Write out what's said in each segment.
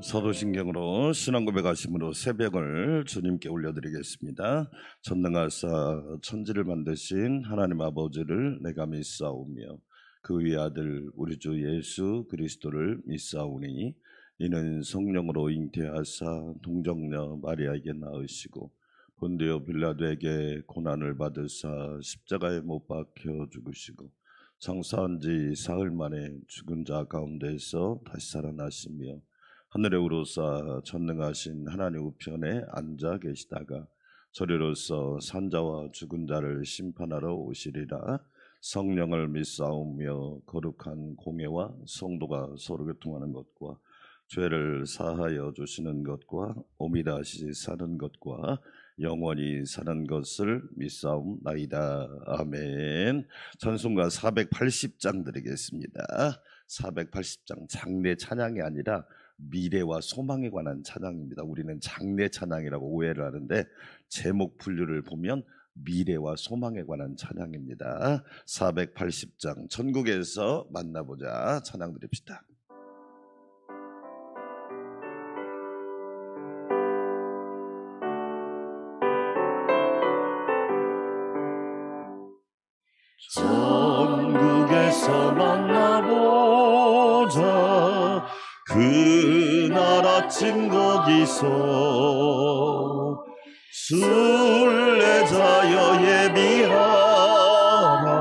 사도신경으로 신앙고백하심으로 새벽을 주님께 올려드리겠습니다. 전능하사 천지를 만드신 하나님 아버지를 내가 믿사오며 그 위의 아들 우리 주 예수 그리스도를 믿사오니 이는 성령으로 잉태하사 동정녀 마리아에게 낳으시고 본디오 빌라도에게 고난을 받으사 십자가에 못 박혀 죽으시고 장사한 지 사흘 만에 죽은 자 가운데서 다시 살아나시며 하늘에 오르사 전능하신 하나님 우편에 앉아 계시다가 저리로서 산자와 죽은 자를 심판하러 오시리라. 성령을 믿사오며 거룩한 공예와 성도가 서로 교통하는 것과 죄를 사하여 주시는 것과 오미다시 사는 것과 영원히 사는 것을 믿사옵나이다. 아멘. 찬송가 480장 드리겠습니다. 480장 장례 찬양이 아니라 미래와 소망에 관한 찬양입니다. 우리는 장례 찬양이라고 오해를 하는데 제목 분류를 보면 미래와 소망에 관한 찬양입니다. 480장 천국에서 만나보자 찬양 드립시다. 천국에서 만나보자 그날 아침 거기서 순례자여 예비하라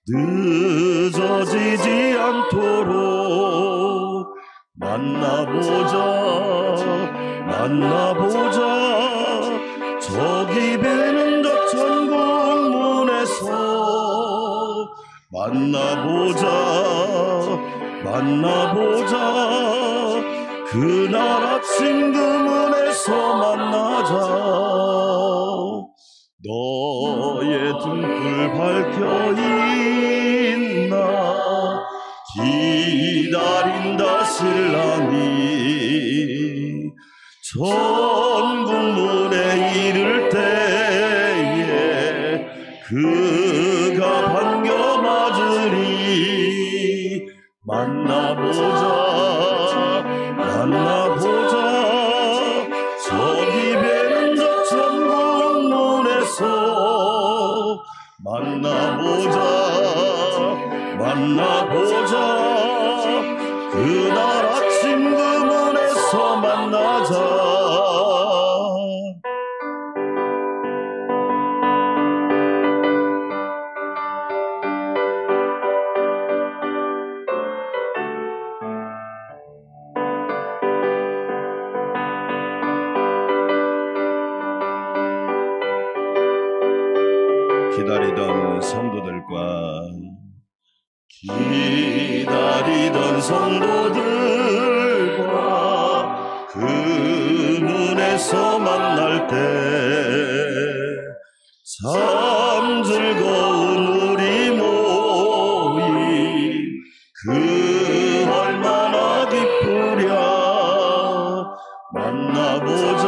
늦어지지 않도록 만나보자 저기 뵈는 저 천국문에서 만나보자 그날 아침 그 문에서 만나자 너의 등불 밝혀있나 기다린다 신랑이 천국문에 이를 때에 그가 반겨 맞으리 만나보자 저기 뵈는 저 천국문에서 만나보자 그날 아침 그 문에서 만나자. 기다리던 성도들과 그 문에서 만날 때 참 즐거운 우리 모임 그 얼마나 기쁘랴 만나보자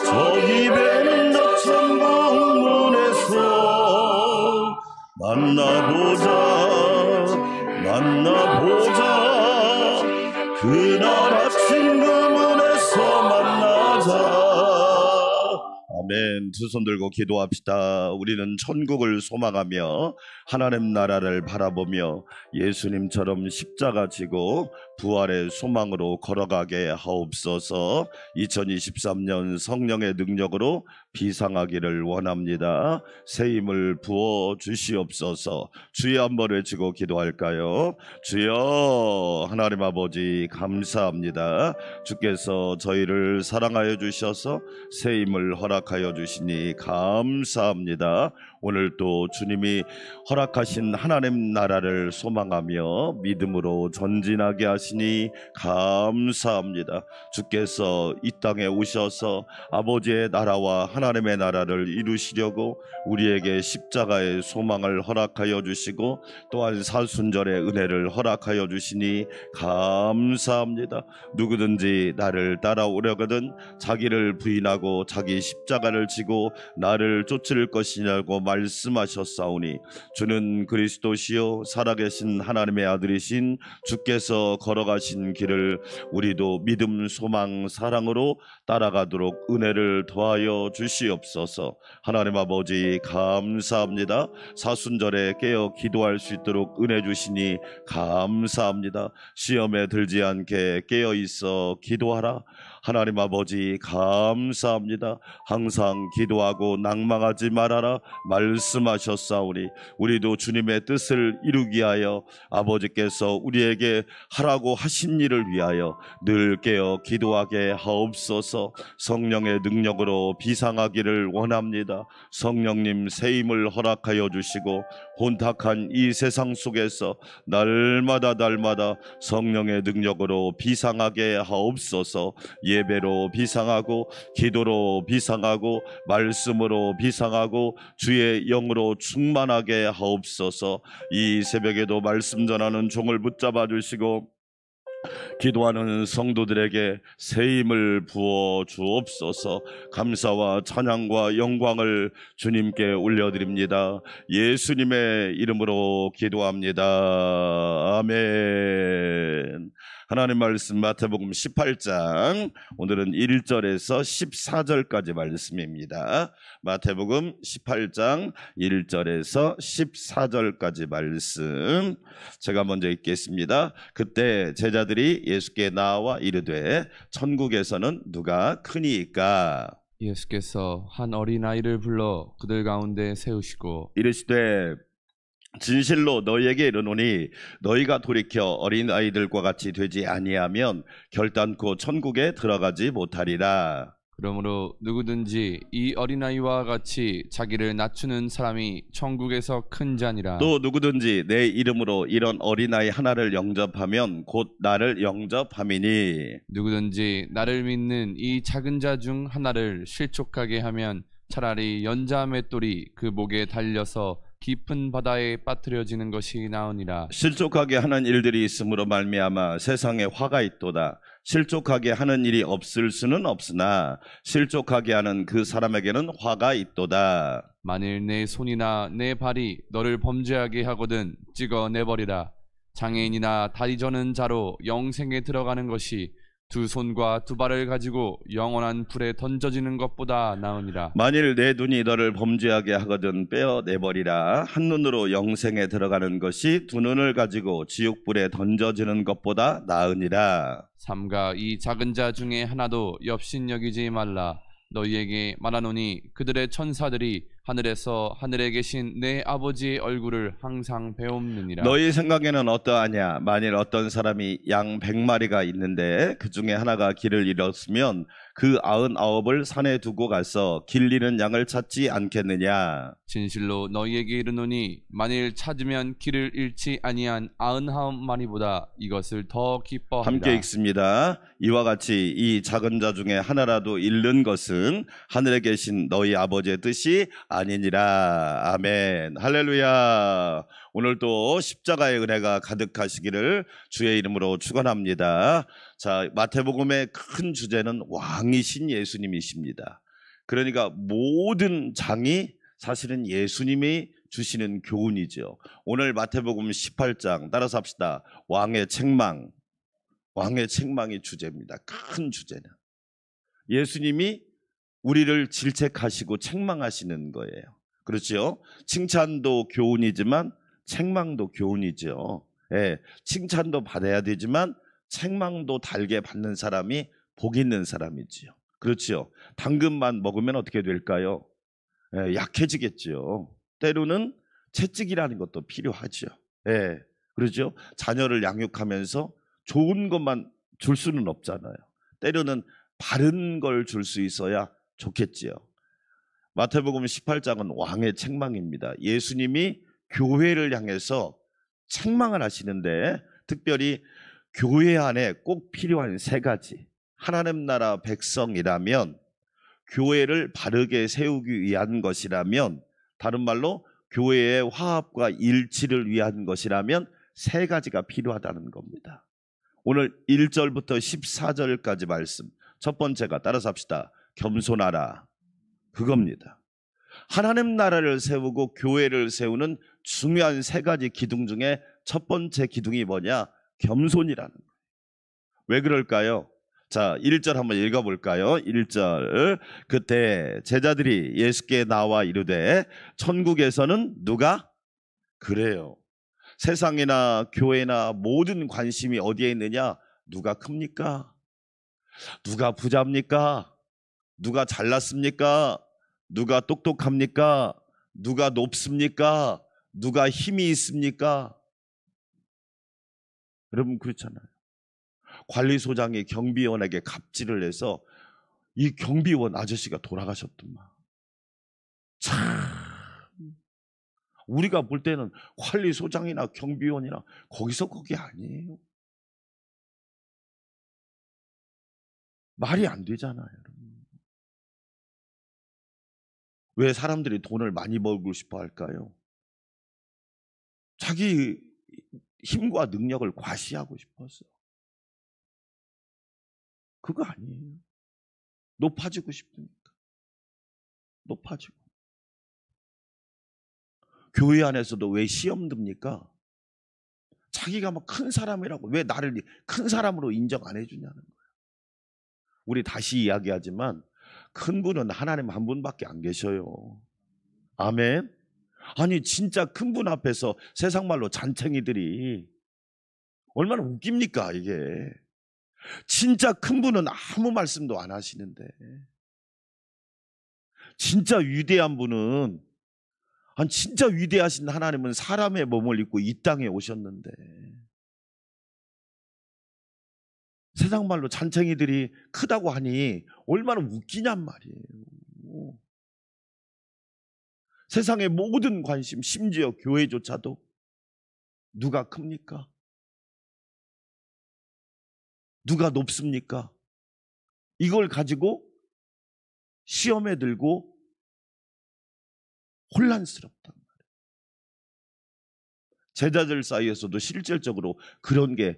저기 뵈는 저 천국문에서 만나보자 그날 아침 그 문에서 만나자. 아멘. 두 손 들고 기도합시다. 우리는 천국을 소망하며 하나님 나라를 바라보며 예수님처럼 십자가 지고 부활의 소망으로 걸어가게 하옵소서. 2023년 성령의 능력으로 비상하기를 원합니다. 새 힘을 부어 주시옵소서. 주의 한번 외치고 기도할까요? 주여 하나님 아버지 감사합니다. 주께서 저희를 사랑하여 주셔서 새 힘을 허락하여 주시니 감사합니다. 오늘 또 주님이 허락하신 하나님 나라를 소망하며 믿음으로 전진하게 하시니 감사합니다. 주께서 이 땅에 오셔서 아버지의 나라와 하나님의 나라를 이루시려고 우리에게 십자가의 소망을 허락하여 주시고 또한 사순절의 은혜를 허락하여 주시니 감사합니다. 누구든지 나를 따라오려거든 자기를 부인하고 자기 십자가를 지고 나를 쫓을 것이냐고 말씀하셨사오니 주는 그리스도시요 살아계신 하나님의 아들이신 주께서 걸어가신 길을 우리도 믿음, 소망, 사랑으로 따라가도록 은혜를 더하여 주시옵소서. 하나님 아버지 감사합니다. 사순절에 깨어 기도할 수 있도록 은혜 주시니 감사합니다. 시험에 들지 않게 깨어 있어 기도하라. 하나님 아버지 감사합니다. 항상 기도하고 낭망하지 말아라 말씀하셨사오니 우리도 주님의 뜻을 이루기 위하여 아버지께서 우리에게 하라고 하신 일을 위하여 늘 깨어 기도하게 하옵소서. 성령의 능력으로 비상하기를 원합니다. 성령님 새 힘을 허락하여 주시고 혼탁한 이 세상 속에서 날마다 성령의 능력으로 비상하게 하옵소서. 예배로 비상하고 기도로 비상하고 말씀으로 비상하고 주의 영으로 충만하게 하옵소서. 이 새벽에도 말씀 전하는 종을 붙잡아 주시고 기도하는 성도들에게 새 힘을 부어 주옵소서. 감사와 찬양과 영광을 주님께 올려드립니다. 예수님의 이름으로 기도합니다. 아멘. 하나님 말씀 마태복음 18장 오늘은 1절에서 14절까지 말씀입니다. 마태복음 18장 1절에서 14절까지 말씀 제가 먼저 읽겠습니다. 그때 제자들이 예수께 나와 이르되 천국에서는 누가 크니이까? 예수께서 한 어린아이를 불러 그들 가운데 세우시고 이르시되 진실로 너희에게 이르노니 너희가 돌이켜 어린아이들과 같이 되지 아니하면 결단코 천국에 들어가지 못하리라. 그러므로 누구든지 이 어린아이와 같이 자기를 낮추는 사람이 천국에서 큰 자니라. 또 누구든지 내 이름으로 이런 어린아이 하나를 영접하면 곧 나를 영접함이니 누구든지 나를 믿는 이 작은 자 중 하나를 실족하게 하면 차라리 연자 맷돌이 그 목에 달려서 깊은 바다에 빠뜨려지는 것이 나으니라. 실족하게 하는 일들이 있으므로 말미암아 세상에 화가 있도다. 실족하게 하는 일이 없을 수는 없으나 실족하게 하는 그 사람에게는 화가 있도다. 만일 내 손이나 내 발이 너를 범죄하게 하거든 찍어내버리라. 장애인이나 다리 저는 자로 영생에 들어가는 것이 두 손과 두 발을 가지고 영원한 불에 던져지는 것보다 나으니라. 만일 내 눈이 너를 범죄하게 하거든 빼어내버리라. 한 눈으로 영생에 들어가는 것이 두 눈을 가지고 지옥불에 던져지는 것보다 나으니라. 삼가 이 작은 자 중에 하나도 업신여기지 말라. 너희에게 말하노니 그들의 천사들이 하늘에서 하늘에 계신 내 아버지의 얼굴을 항상 배움느니라. 너희 생각에는 어떠하냐? 만일 어떤 사람이 양 100마리가 있는데 그 중에 하나가 길을 잃었으면 그 99을 산에 두고 가서 길 잃은 양을 찾지 않겠느냐? 진실로 너희에게 이르노니 만일 찾으면 길을 잃지 아니한 99마리보다 이것을 더 기뻐하리라. 함께 읽습니다. 이와 같이 이 작은 자 중에 하나라도 잃는 것은 하늘에 계신 너희 아버지의 뜻이 아니니라. 아멘. 할렐루야. 오늘도 십자가의 은혜가 가득하시기를 주의 이름으로 축원합니다. 자, 마태복음의 큰 주제는 왕이신 예수님이십니다. 그러니까 모든 장이 사실은 예수님이 주시는 교훈이죠. 오늘 마태복음 18장 따라서 합시다. 왕의 책망. 왕의 책망이 주제입니다. 큰 주제는 예수님이 우리를 질책하시고 책망하시는 거예요. 그렇죠? 칭찬도 교훈이지만 책망도 교훈이죠. 예, 칭찬도 받아야 되지만 책망도 달게 받는 사람이 복 있는 사람이지요. 그렇죠? 당근만 먹으면 어떻게 될까요? 예, 약해지겠죠. 때로는 채찍이라는 것도 필요하죠. 예, 그렇죠? 자녀를 양육하면서 좋은 것만 줄 수는 없잖아요. 때로는 바른 걸 줄 수 있어야 좋겠지요. 마태복음 18장은 왕의 책망입니다. 예수님이 교회를 향해서 책망을 하시는데 특별히 교회 안에 꼭 필요한 세 가지. 하나님 나라 백성이라면 교회를 바르게 세우기 위한 것이라면, 다른 말로 교회의 화합과 일치를 위한 것이라면 세 가지가 필요하다는 겁니다. 오늘 1절부터 14절까지 말씀, 첫 번째가 따라서 합시다. 겸손하라. 그겁니다. 하나님 나라를 세우고 교회를 세우는 중요한 세 가지 기둥 중에 첫 번째 기둥이 뭐냐? 겸손이라는 거예요. 왜 그럴까요? 자, 1절 한번 읽어볼까요? 1절. 그때 제자들이 예수께 나와 이르되 천국에서는 누가? 그래요. 세상이나 교회나 모든 관심이 어디에 있느냐? 누가 큽니까? 누가 부자입니까? 누가 잘났습니까? 누가 똑똑합니까? 누가 높습니까? 누가 힘이 있습니까? 여러분 그렇잖아요. 관리소장이 경비원에게 갑질을 해서 이 경비원 아저씨가 돌아가셨더만. 참, 우리가 볼 때는 관리소장이나 경비원이나 거기서 거기 아니에요. 말이 안 되잖아요, 여러분. 왜 사람들이 돈을 많이 벌고 싶어 할까요? 자기 힘과 능력을 과시하고 싶어서. 그거 아니에요. 높아지고 싶으니까. 높아지고. 교회 안에서도 왜 시험 듭니까? 자기가 막 큰 사람이라고, 왜 나를 큰 사람으로 인정 안 해주냐는 거예요. 우리 다시 이야기하지만 큰 분은 하나님 한 분밖에 안 계셔요. 아멘. 아니 진짜 큰 분 앞에서 세상 말로 잔챙이들이 얼마나 웃깁니까 이게. 진짜 큰 분은 아무 말씀도 안 하시는데, 진짜 위대한 분은, 아니 진짜 위대하신 하나님은 사람의 몸을 입고 이 땅에 오셨는데 세상 말로 잔챙이들이 크다고 하니 얼마나 웃기냔 말이에요. 세상의 모든 관심, 심지어 교회조차도 누가 큽니까? 누가 높습니까? 이걸 가지고 시험에 들고 혼란스럽단 말이에요. 제자들 사이에서도 실질적으로 그런 게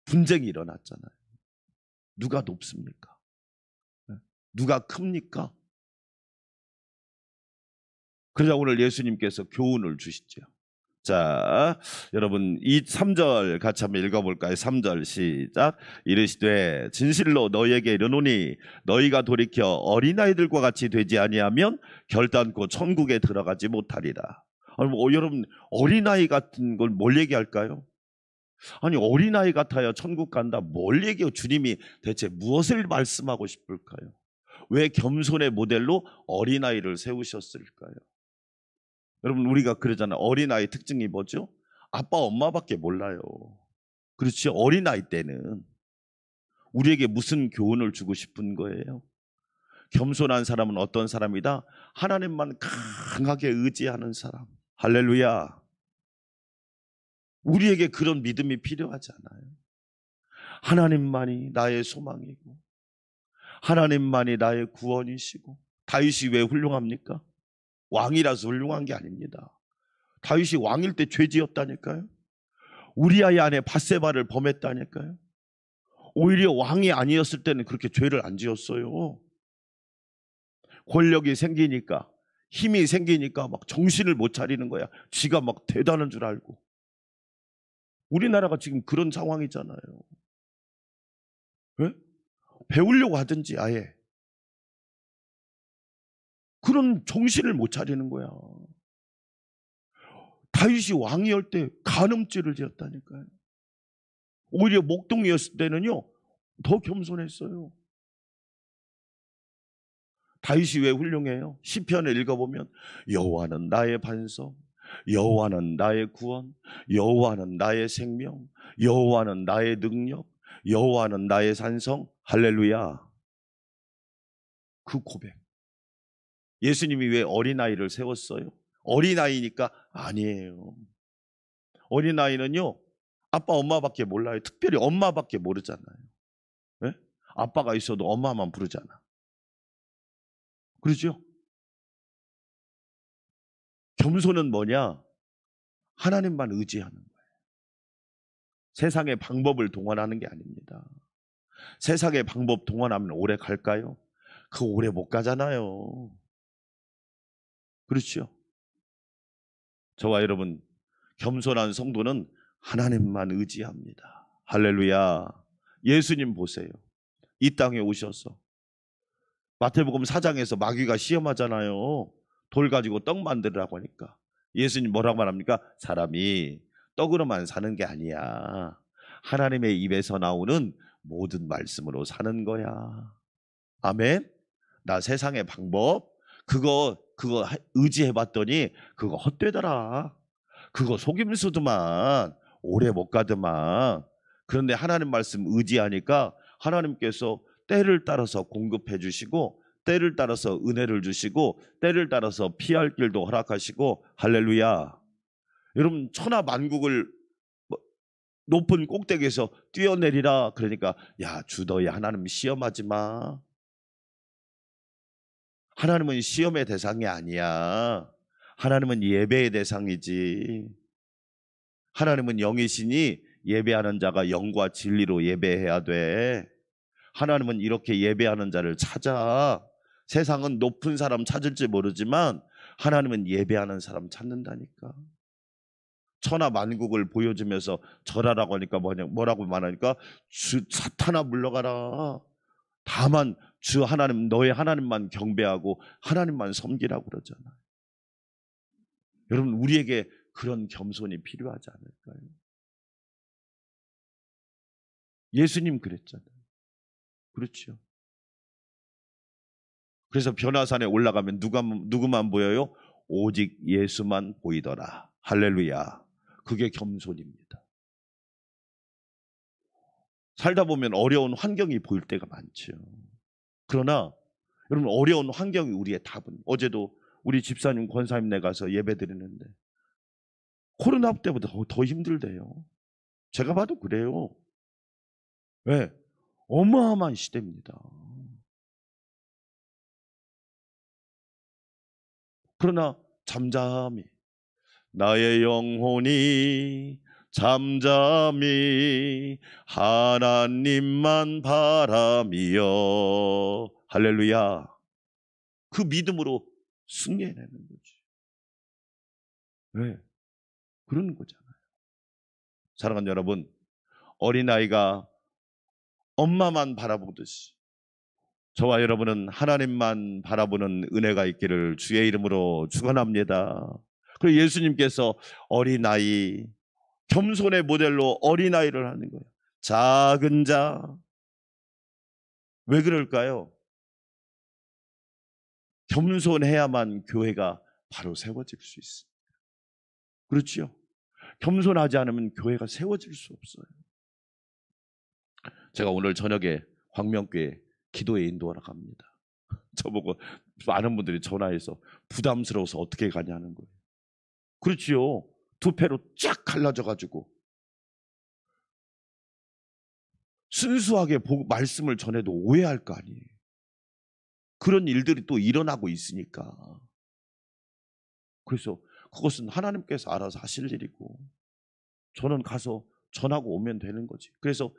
분쟁이 일어났잖아요. 누가 높습니까? 누가 큽니까? 그러자 오늘 예수님께서 교훈을 주시죠. 자, 여러분 이 3절 같이 한번 읽어볼까요? 3절 시작. 이르시되 진실로 너희에게 이르노니 너희가 돌이켜 어린아이들과 같이 되지 아니하면 결단코 천국에 들어가지 못하리라. 아니, 여러분 어린아이 같은 걸 뭘 얘기할까요? 아니 어린아이 같아야 천국 간다. 뭘 얘기해요? 주님이 대체 무엇을 말씀하고 싶을까요? 왜 겸손의 모델로 어린아이를 세우셨을까요? 여러분 우리가 그러잖아요. 어린아이 특징이 뭐죠? 아빠 엄마밖에 몰라요. 그렇죠? 어린아이 때는 우리에게 무슨 교훈을 주고 싶은 거예요? 겸손한 사람은 어떤 사람이다? 하나님만 강하게 의지하는 사람. 할렐루야. 우리에게 그런 믿음이 필요하잖아요. 하나님만이 나의 소망이고 하나님만이 나의 구원이시고. 다윗이 왜 훌륭합니까? 왕이라서 훌륭한 게 아닙니다. 다윗이 왕일 때 죄 지었다니까요. 우리아의 아내 밧세바를 범했다니까요. 오히려 왕이 아니었을 때는 그렇게 죄를 안 지었어요. 권력이 생기니까, 힘이 생기니까 막 정신을 못 차리는 거야. 지가 막 대단한 줄 알고. 우리나라가 지금 그런 상황이잖아요. 네? 배우려고 하든지 아예. 그런 정신을 못 차리는 거야. 다윗이 왕이었을 때 간음죄를 지었다니까요. 오히려 목동이었을 때는요 더 겸손했어요. 다윗이 왜 훌륭해요? 시편을 읽어보면 여호와는 나의 반석, 여호와는 나의 구원, 여호와는 나의 생명, 여호와는 나의 능력, 여호와는 나의 산성. 할렐루야. 그 고백. 예수님이 왜 어린아이를 세웠어요? 어린아이니까 아니에요. 어린아이는요 아빠 엄마밖에 몰라요. 특별히 엄마밖에 모르잖아요. 네? 아빠가 있어도 엄마만 부르잖아. 그렇죠? 겸손은 뭐냐? 하나님만 의지하는 거예요. 세상의 방법을 동원하는 게 아닙니다. 세상의 방법 동원하면 오래 갈까요? 그 오래 못 가잖아요. 그렇죠? 저와 여러분, 겸손한 성도는 하나님만 의지합니다. 할렐루야. 예수님 보세요. 이 땅에 오셔서 마태복음 4장에서 마귀가 시험하잖아요. 돌 가지고 떡 만들으라고 하니까 예수님 뭐라고 말합니까? 사람이 떡으로만 사는 게 아니야. 하나님의 입에서 나오는 모든 말씀으로 사는 거야. 아멘. 나 세상의 방법 그거 의지해봤더니 그거 헛되더라. 그거 속임수더만. 오래 못 가더만. 그런데 하나님 말씀 의지하니까 하나님께서 때를 따라서 공급해 주시고 때를 따라서 은혜를 주시고 때를 따라서 피할 길도 허락하시고 할렐루야. 여러분 천하 만국을 높은 꼭대기에서 뛰어내리라 그러니까 야 주더이 하나님 시험하지 마. 하나님은 시험의 대상이 아니야. 하나님은 예배의 대상이지. 하나님은 영이시니 예배하는 자가 영과 진리로 예배해야 돼. 하나님은 이렇게 예배하는 자를 찾아. 세상은 높은 사람 찾을지 모르지만 하나님은 예배하는 사람 찾는다니까. 천하 만국을 보여주면서 절하라고 하니까 뭐라고 말하니까 주 사탄아 물러가라. 다만 주 하나님 너의 하나님만 경배하고 하나님만 섬기라고 그러잖아요. 여러분 우리에게 그런 겸손이 필요하지 않을까요? 예수님 그랬잖아요. 그렇죠. 그래서 변화산에 올라가면 누구만 보여요? 오직 예수만 보이더라. 할렐루야. 그게 겸손입니다. 살다 보면 어려운 환경이 보일 때가 많죠. 그러나 여러분 어려운 환경이 우리의 답은 어제도 우리 집사님 권사님네 가서 예배 드리는데 코로나 때보다 더 힘들대요. 제가 봐도 그래요. 왜? 어마어마한 시대입니다. 그러나 잠잠히 나의 영혼이 잠잠히 하나님만 바라며 할렐루야. 그 믿음으로 승리해내는 거지. 왜? 그런 거잖아요. 사랑하는 여러분, 어린아이가 엄마만 바라보듯이 저와 여러분은 하나님만 바라보는 은혜가 있기를 주의 이름으로 축원합니다. 그리고 예수님께서 어린아이, 겸손의 모델로 어린아이를 하는 거예요. 작은 자. 왜 그럴까요? 겸손해야만 교회가 바로 세워질 수 있어요. 그렇죠? 겸손하지 않으면 교회가 세워질 수 없어요. 제가 오늘 저녁에 광명교회 기도에 인도하러 갑니다. 저보고 많은 분들이 전화해서 부담스러워서 어떻게 가냐는 거예요. 그렇지요. 두 패로 쫙 갈라져가지고 순수하게 말씀을 전해도 오해할 거 아니에요. 그런 일들이 또 일어나고 있으니까. 그래서 그것은 하나님께서 알아서 하실 일이고 저는 가서 전하고 오면 되는 거지. 그래서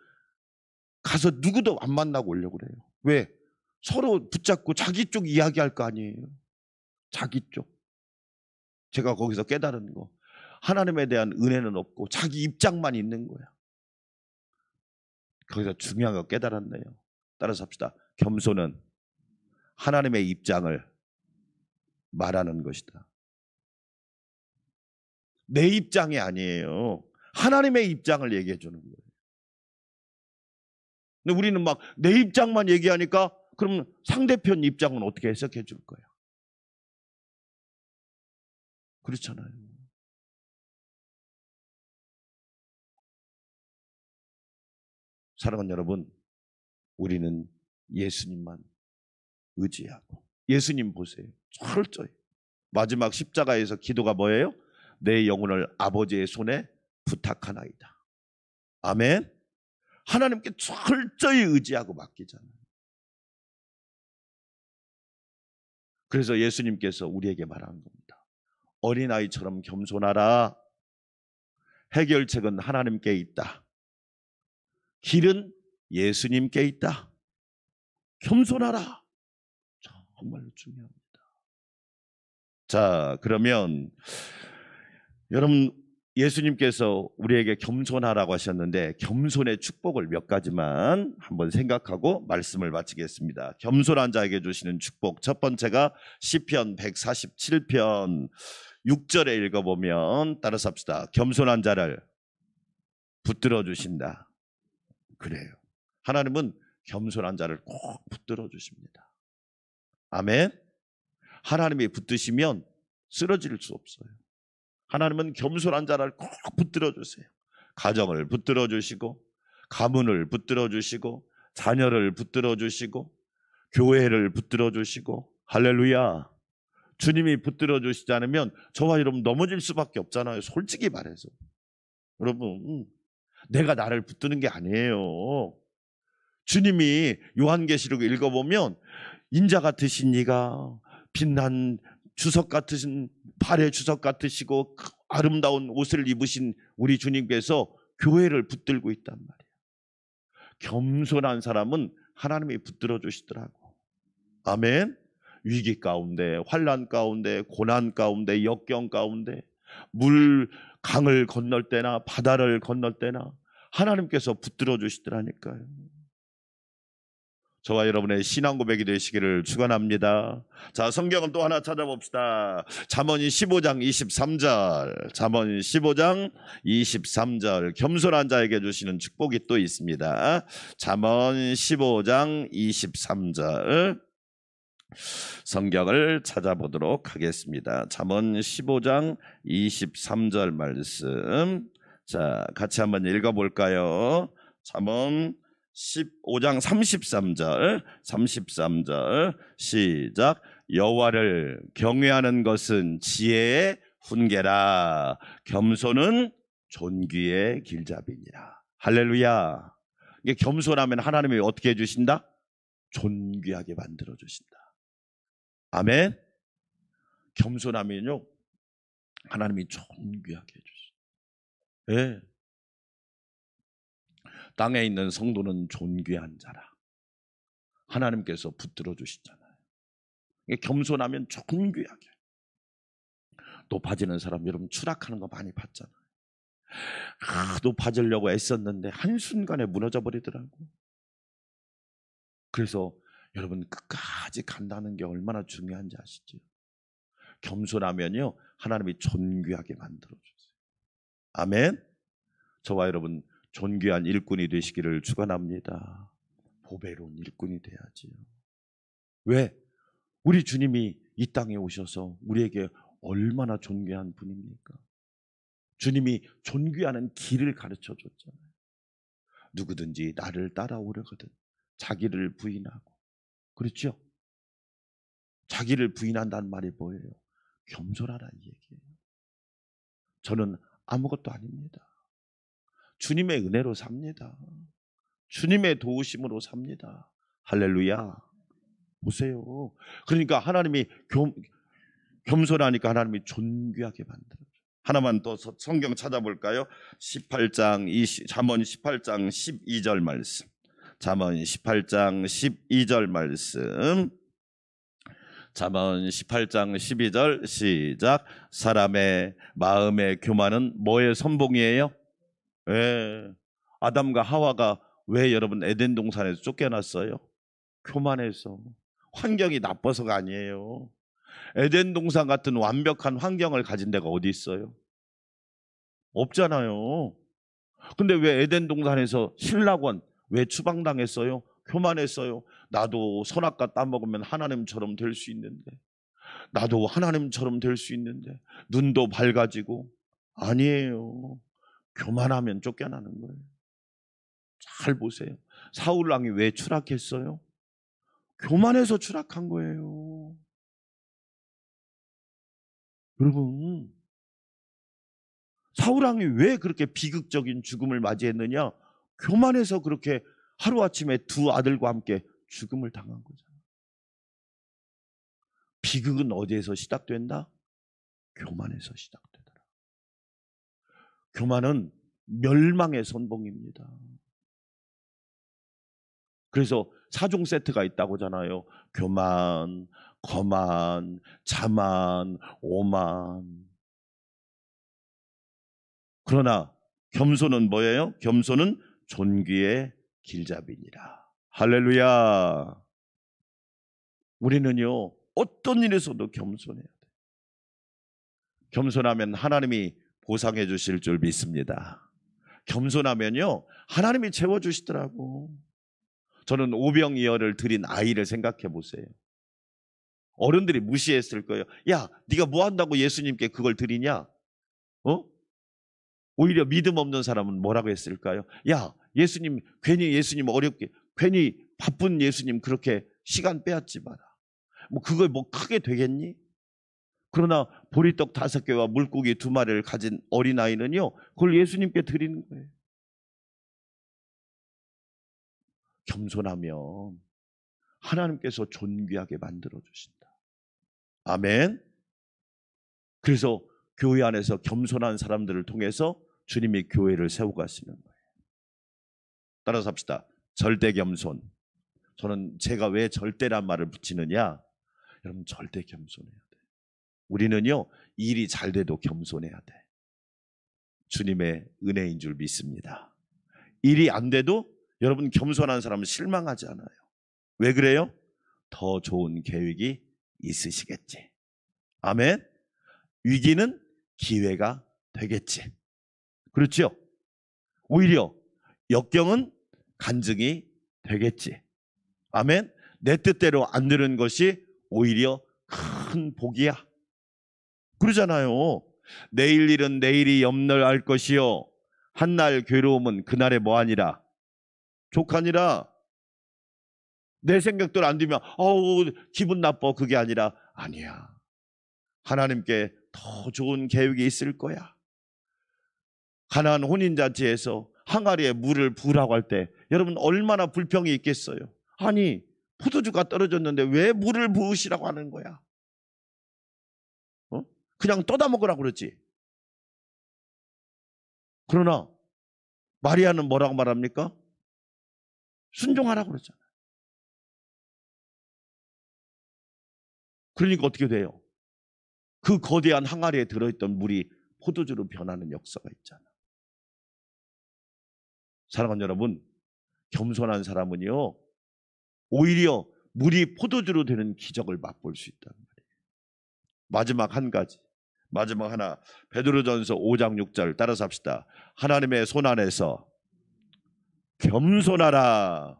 가서 누구도 안 만나고 오려고 그래요. 왜? 서로 붙잡고 자기 쪽 이야기할 거 아니에요. 자기 쪽. 제가 거기서 깨달은 거. 하나님에 대한 은혜는 없고 자기 입장만 있는 거야. 거기서 중요한 거 깨달았네요. 따라서 합시다. 겸손은 하나님의 입장을 말하는 것이다. 내 입장이 아니에요. 하나님의 입장을 얘기해 주는 거예요. 근데 우리는 막 내 입장만 얘기하니까 그럼 상대편 입장은 어떻게 해석해 줄 거야? 그렇잖아요. 사랑하는 여러분, 우리는 예수님만 의지하고 예수님 보세요. 철저히 마지막 십자가에서 기도가 뭐예요? 내 영혼을 아버지의 손에 부탁하나이다. 아멘. 하나님께 철저히 의지하고 맡기잖아요. 그래서 예수님께서 우리에게 말하는 겁니다. 어린아이처럼 겸손하라. 해결책은 하나님께 있다. 길은 예수님께 있다. 겸손하라. 정말로 중요합니다. 자, 그러면 여러분, 예수님께서 우리에게 겸손하라고 하셨는데 겸손의 축복을 몇 가지만 한번 생각하고 말씀을 마치겠습니다. 겸손한 자에게 주시는 축복, 첫 번째가 시편 147편 6절에 읽어보면 따라서 합시다. 겸손한 자를 붙들어 주신다. 그래요. 하나님은 겸손한 자를 꼭 붙들어 주십니다. 아멘. 하나님이 붙드시면 쓰러질 수 없어요. 하나님은 겸손한 자를 꼭 붙들어 주세요. 가정을 붙들어 주시고, 가문을 붙들어 주시고, 자녀를 붙들어 주시고, 교회를 붙들어 주시고. 할렐루야. 주님이 붙들어 주시지 않으면 저와 여러분 넘어질 수밖에 없잖아요. 솔직히 말해서. 여러분, 내가 나를 붙드는 게 아니에요. 주님이 요한계시록 읽어보면 인자 같으신 이가 빛난 주석 같으신 발의 주석 같으시고 아름다운 옷을 입으신 우리 주님께서 교회를 붙들고 있단 말이에요. 겸손한 사람은 하나님이 붙들어 주시더라고. 아멘. 위기 가운데, 환난 가운데, 고난 가운데, 역경 가운데, 강을 건널 때나 바다를 건널 때나 하나님께서 붙들어 주시더라니까요. 저와 여러분의 신앙 고백이 되시기를 축원합니다. 자, 성경을 또 하나 찾아봅시다. 잠언 15장 23절. 잠언 15장 23절. 겸손한 자에게 주시는 축복이 또 있습니다. 잠언 15장 23절. 성경을 찾아보도록 하겠습니다. 잠언 15장 23절 말씀. 자, 같이 한번 읽어볼까요? 잠언 15장 33절 시작. 여호와를 경외하는 것은 지혜의 훈계라. 겸손은 존귀의 길잡이니라. 할렐루야. 이게 겸손하면 하나님이 어떻게 해주신다? 존귀하게 만들어 주신다. 아멘. 겸손하면요 하나님이 존귀하게 해주신다. 네. 땅에 있는 성도는 존귀한 자라. 하나님께서 붙들어 주시잖아요. 겸손하면 존귀하게. 높아지는 사람 여러분 추락하는 거 많이 봤잖아요. 높아지려고 애썼는데 한순간에 무너져 버리더라고. 그래서 여러분 끝까지 간다는 게 얼마나 중요한지 아시죠? 겸손하면요 하나님이 존귀하게 만들어 주세요. 아멘. 저와 여러분 존귀한 일꾼이 되시기를 축원합니다. 보배로운 일꾼이 돼야지요. 왜? 우리 주님이 이 땅에 오셔서 우리에게 얼마나 존귀한 분입니까? 주님이 존귀하는 길을 가르쳐 줬잖아요. 누구든지 나를 따라오려거든 자기를 부인하고. 그렇죠? 자기를 부인한다는 말이 뭐예요? 겸손하라 이 얘기예요. 저는 아무것도 아닙니다. 주님의 은혜로 삽니다. 주님의 도우심으로 삽니다. 할렐루야. 보세요. 그러니까 하나님이 겸손하니까 하나님이 존귀하게 만들어요. 하나만 더 성경 찾아볼까요? 잠언 18장 12절 말씀. 잠언 18장 12절 말씀. 잠언 18장 12절 시작. 사람의 마음의 교만은 뭐의 선봉이에요? 예. 아담과 하와가 왜 여러분 에덴 동산에서 쫓겨났어요? 교만해서. 환경이 나빠서가 아니에요. 에덴 동산 같은 완벽한 환경을 가진 데가 어디 있어요? 없잖아요. 근데 왜 에덴 동산에서 신락원 왜 추방당했어요? 교만했어요. 나도 선악과 따먹으면 하나님처럼 될 수 있는데, 나도 하나님처럼 될 수 있는데, 눈도 밝아지고. 아니에요. 교만하면 쫓겨나는 거예요. 잘 보세요. 사울 왕이 왜 추락했어요? 교만해서 추락한 거예요. 여러분, 사울 왕이 왜 그렇게 비극적인 죽음을 맞이했느냐? 교만해서 그렇게 하루아침에 두 아들과 함께 죽음을 당한 거잖아요. 비극은 어디에서 시작된다? 교만에서 시작되더라. 교만은 멸망의 선봉입니다. 그래서 4종 세트가 있다고 하잖아요. 교만, 거만, 자만, 오만. 그러나 겸손은 뭐예요? 겸손은 존귀의 길잡이니라. 할렐루야. 우리는요, 어떤 일에서도 겸손해야 돼. 겸손하면 하나님이 보상해 주실 줄 믿습니다. 겸손하면요, 하나님이 채워주시더라고. 저는 오병이어를 드린 아이를 생각해 보세요. 어른들이 무시했을 거예요. 야, 네가 뭐 한다고 예수님께 그걸 드리냐? 오히려 믿음 없는 사람은 뭐라고 했을까요? 야, 예수님, 괜히 예수님 어렵게, 괜히 바쁜 예수님 그렇게 시간 빼앗지 마라. 뭐 그걸 뭐 크게 되겠니? 그러나 보리떡 5개와 물고기 2마리를 가진 어린아이는요, 그걸 예수님께 드리는 거예요. 겸손하면 하나님께서 존귀하게 만들어 주신다. 아멘. 그래서 교회 안에서 겸손한 사람들을 통해서 주님이 교회를 세워가시는 거예요. 따라서 합시다. 절대 겸손. 저는 제가 왜 절대란 말을 붙이느냐? 여러분, 절대 겸손해야 돼. 우리는요, 일이 잘 돼도 겸손해야 돼. 주님의 은혜인 줄 믿습니다. 일이 안 돼도 여러분, 겸손한 사람은 실망하지 않아요. 왜 그래요? 더 좋은 계획이 있으시겠지. 아멘. 위기는 기회가 되겠지. 그렇죠? 오히려 역경은 간증이 되겠지. 아멘. 내 뜻대로 안 되는 것이 오히려 큰 복이야. 그러잖아요. 내일 일은 내일이 염려 알 것이요, 한날 괴로움은 그날에 뭐하니라? 족하니라. 내 생각대로 안 되면 기분 나빠. 그게 아니라, 아니야, 하나님께 더 좋은 계획이 있을 거야. 가나안 혼인잔치에서 항아리에 물을 부으라고 할 때 여러분, 얼마나 불평이 있겠어요. 아니, 포도주가 떨어졌는데 왜 물을 부으시라고 하는 거야? 그냥 떠다 먹으라고 그러지. 그러나 마리아는 뭐라고 말합니까? 순종하라고 그러잖아요. 그러니까 어떻게 돼요? 그 거대한 항아리에 들어있던 물이 포도주로 변하는 역사가 있잖아. 사랑하는 여러분, 겸손한 사람은요, 오히려 물이 포도주로 되는 기적을 맛볼 수 있다는 말이에요. 마지막 한 가지, 마지막 하나, 베드로전서 5장 6절 따라서 합시다. 하나님의 손 안에서 겸손하라.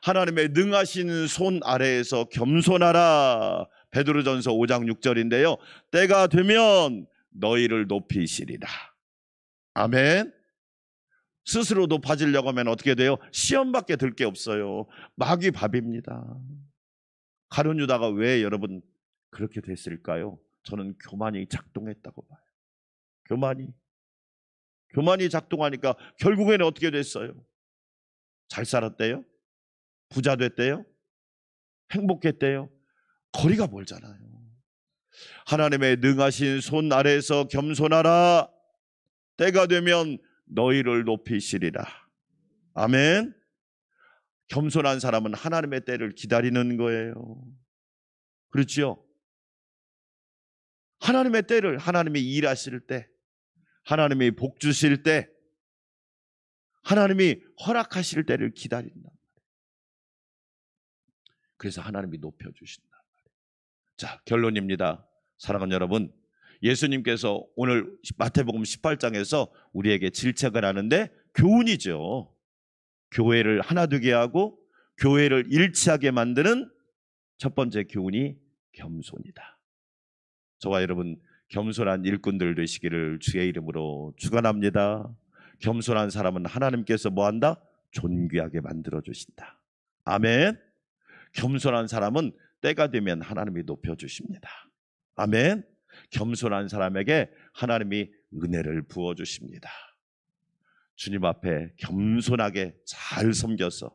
하나님의 능하신 손 아래에서 겸손하라. 베드로전서 5장 6절인데요. 때가 되면 너희를 높이시리라. 아멘. 스스로 높아지려고 하면 어떻게 돼요? 시험밖에 들 게 없어요. 마귀 밥입니다. 가룟 유다가 왜 여러분 그렇게 됐을까요? 저는 교만이 작동했다고 봐요. 교만이 작동하니까 결국에는 어떻게 됐어요? 잘 살았대요? 부자 됐대요? 행복했대요? 거리가 멀잖아요. 하나님의 능하신 손 아래에서 겸손하라. 때가 되면 너희를 높이시리라. 아멘. 겸손한 사람은 하나님의 때를 기다리는 거예요. 그렇죠? 하나님의 때를, 하나님이 일하실 때, 하나님이 복 주실 때, 하나님이 허락하실 때를 기다린다. 그래서 하나님이 높여주신다. 자, 결론입니다. 사랑하는 여러분, 예수님께서 오늘 마태복음 18장에서 우리에게 질책을 하는데 교훈이죠. 교회를 하나 되게 하고 교회를 일치하게 만드는 첫 번째 교훈이 겸손이다. 저와 여러분, 겸손한 일꾼들 되시기를 주의 이름으로 축원합니다. 겸손한 사람은 하나님께서 뭐한다? 존귀하게 만들어주신다. 아멘. 겸손한 사람은 때가 되면 하나님이 높여주십니다. 아멘. 겸손한 사람에게 하나님이 은혜를 부어주십니다. 주님 앞에 겸손하게 잘 섬겨서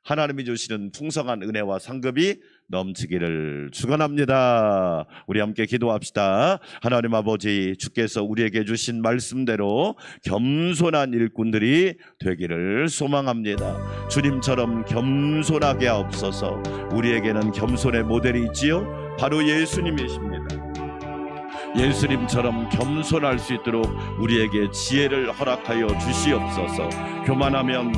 하나님이 주시는 풍성한 은혜와 상급이 넘치기를 축원합니다. 우리 함께 기도합시다. 하나님 아버지, 주께서 우리에게 주신 말씀대로 겸손한 일꾼들이 되기를 소망합니다. 주님처럼 겸손하게 하옵소서. 우리에게는 겸손의 모델이 있지요. 바로 예수님이십니다. 예수님처럼 겸손할 수 있도록 우리에게 지혜를 허락하여 주시옵소서. 교만하면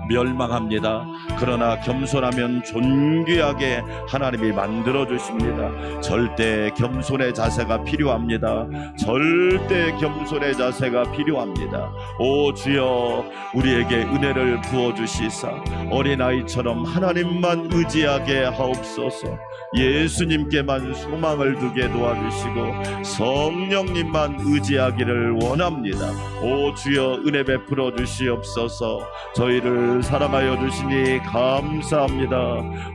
멸망합니다. 그러나 겸손하면 존귀하게 하나님이 만들어 주십니다. 절대 겸손의 자세가 필요합니다. 절대 겸손의 자세가 필요합니다. 오 주여, 우리에게 은혜를 부어 주시사 어린아이처럼 하나님만 의지하게 하옵소서. 예수님께만 소망을 두게 도와주시고 성령님만 의지하기를 원합니다. 오 주여, 은혜 베풀어 주시옵소서. 저희를 사랑하여 주시니 감사합니다.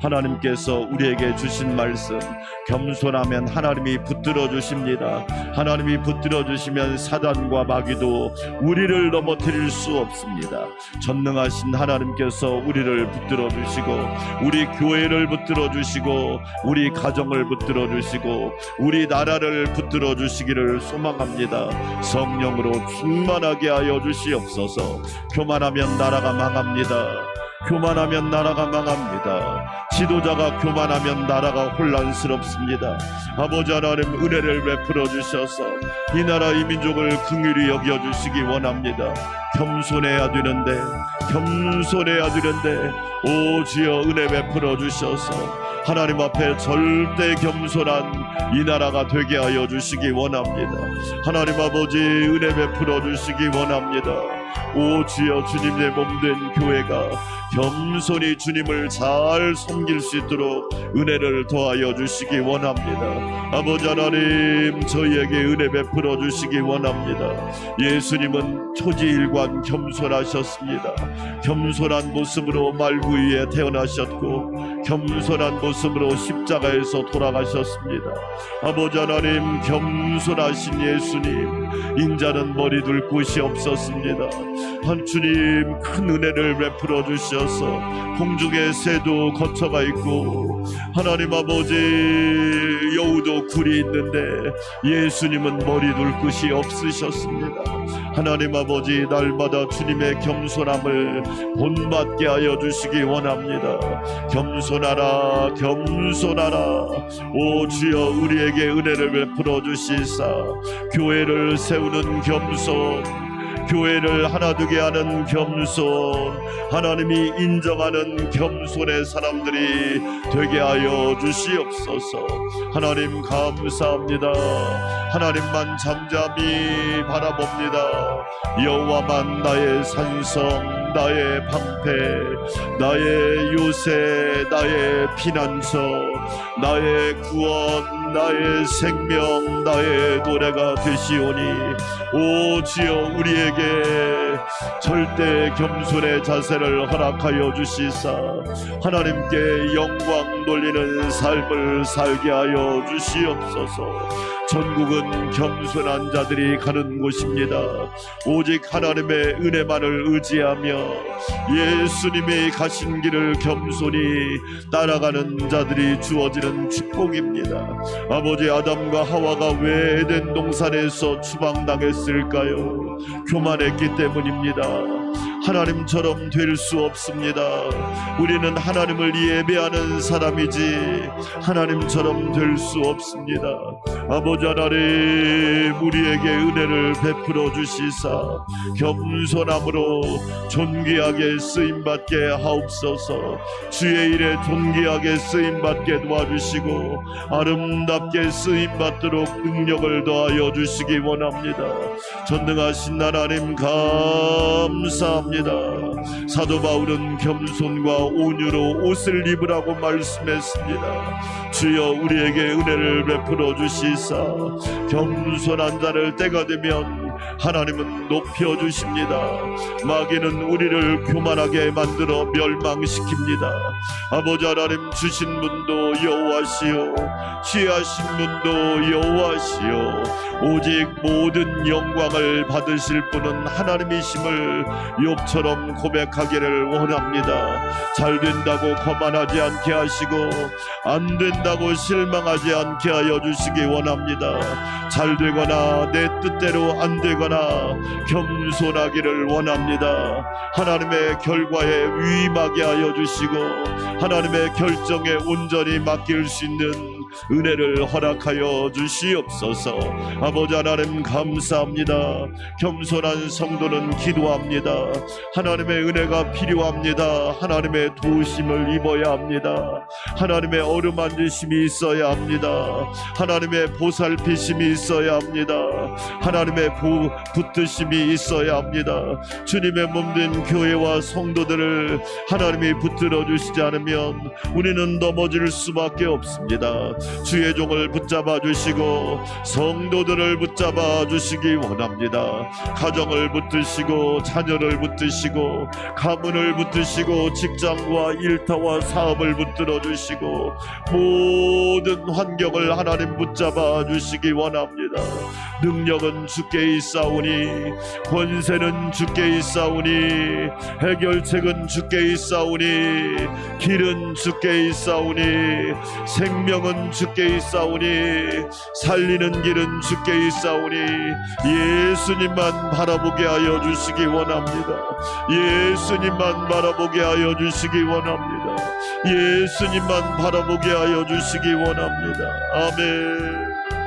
하나님께서 우리에게 주신 말씀, 겸손하면 하나님이 붙들어 주십니다. 하나님이 붙들어 주시면 사단과 마귀도 우리를 넘어뜨릴 수 없습니다. 전능하신 하나님께서 우리를 붙들어 주시고 우리 교회를 붙들어 주시고 우리 가정을 붙들어 주시고 우리 나라를 붙들어 주시기를 소망합니다. 성령으로 충만하게 하여 주시옵소서. 교만하면 나라가 망합니다. 교만하면 나라가 망합니다. 지도자가 교만하면 나라가 혼란스럽습니다. 아버지 하나님, 은혜를 베풀어 주셔서 이 나라 이 민족을 긍휼히 여겨 주시기 원합니다. 겸손해야 되는데 오 주여, 은혜 베풀어 주셔서 하나님 앞에 절대 겸손한 이 나라가 되게 하여 주시기 원합니다. 하나님 아버지, 은혜 베풀어 주시기 원합니다. 오 주여, 주님의 몸된 교회가 겸손히 주님을 잘 섬길 수 있도록 은혜를 더하여 주시기 원합니다. 아버지 하나님, 저희에게 은혜 베풀어 주시기 원합니다. 예수님은 초지일관 겸손하셨습니다. 겸손한 모습으로 말구 위에 태어나셨고 겸손한 모습으로 십자가에서 돌아가셨습니다. 아버지 하나님, 겸손하신 예수님, 인자는 머리 둘 곳이 없었습니다. 한 주님, 큰 은혜를 베풀어 주셔서 공중의 새도 거처가 있고 하나님 아버지, 여우도 굴이 있는데 예수님은 머리 둘 곳이 없으셨습니다. 하나님 아버지, 날마다 주님의 겸손함을 본받게 하여 주시기 원합니다. 겸손하라, 겸손하라. 오 주여, 우리에게 은혜를 베풀어 주시사 교회를 세우는 겸손, 교회를 하나 되게 하는 겸손, 하나님이 인정하는 겸손의 사람들이 되게 하여 주시옵소서. 하나님 감사합니다. 하나님만 잠잠히 바라봅니다. 여호와만 나의 산성, 나의 방패, 나의 요새, 나의 피난처, 나의 구원, 나의 생명, 나의 노래가 되시오니 오 주여, 우리에게 절대 겸손의 자세를 허락하여 주시사 하나님께 영광 돌리는 삶을 살게 하여 주시옵소서. 전국은 겸손한 자들이 가는 곳입니다. 오직 하나님의 은혜만을 의지하며 예수님이 가신 길을 겸손히 따라가는 자들이 주어지는 축복입니다. 아버지, 아담과 하와가 왜 에덴 동산에서 추방당했을까요? 교만했기 때문입니다. 하나님처럼 될 수 없습니다. 우리는 하나님을 예배하는 사람이지 하나님처럼 될 수 없습니다. 아버지 하나님, 우리에게 은혜를 베풀어 주시사 겸손함으로 존귀하게 쓰임받게 하옵소서. 주의 일에 존귀하게 쓰임받게 도와주시고 아름답게 쓰임받도록 능력을 더하여 주시기 원합니다. 전능하신 하나님 감사합니다. 사도 바울은 겸손과 온유로 옷을 입으라고 말씀했습니다. 주여, 우리에게 은혜를 베풀어 주시사 겸손한 자를 때가 되면 하나님은 높여주십니다. 마귀는 우리를 교만하게 만들어 멸망시킵니다. 아버지 하나님, 주신 분도 여호와시요 취하신 분도 여호와시요 오직 모든 영광을 받으실 분은 하나님이심을 욥처럼 고백하기를 원합니다. 잘 된다고 거만하지 않게 하시고 안 된다고 실망하지 않게 하여 주시기 원합니다. 잘 되거나 내 뜻대로 안 되거나 겸손하기를 원합니다. 하나님의 결과에 위임하게 하여 주시고 하나님의 결정에 온전히 맡길 수 있는 은혜를 허락하여 주시옵소서. 아버지 하나님 감사합니다. 겸손한 성도는 기도합니다. 하나님의 은혜가 필요합니다. 하나님의 도우심을 입어야 합니다. 하나님의 어루만지심이 있어야 합니다. 하나님의 보살피심이 있어야 합니다. 하나님의 붙드심이 있어야 합니다. 주님의 몸된 교회와 성도들을 하나님이 붙들어 주시지 않으면 우리는 넘어질 수밖에 없습니다. 주의 종을 붙잡아 주시고 성도들을 붙잡아 주시기 원합니다. 가정을 붙드시고 자녀를 붙드시고 가문을 붙드시고 직장과 일터와 사업을 붙들어 주시고 모든 환경을 하나님 붙잡아 주시기 원합니다. 능력은 주께 있사오니 권세는 주께 있사오니 해결책은 주께 있사오니 길은 주께 있사오니 생명은 주께 있사오니 살리는 길은 주께 있사오니 예수님만 바라보게 하여 주시기 원합니다. 예수님만 바라보게 하여 주시기 원합니다. 예수님만 바라보게 하여 주시기 원합니다. 아멘.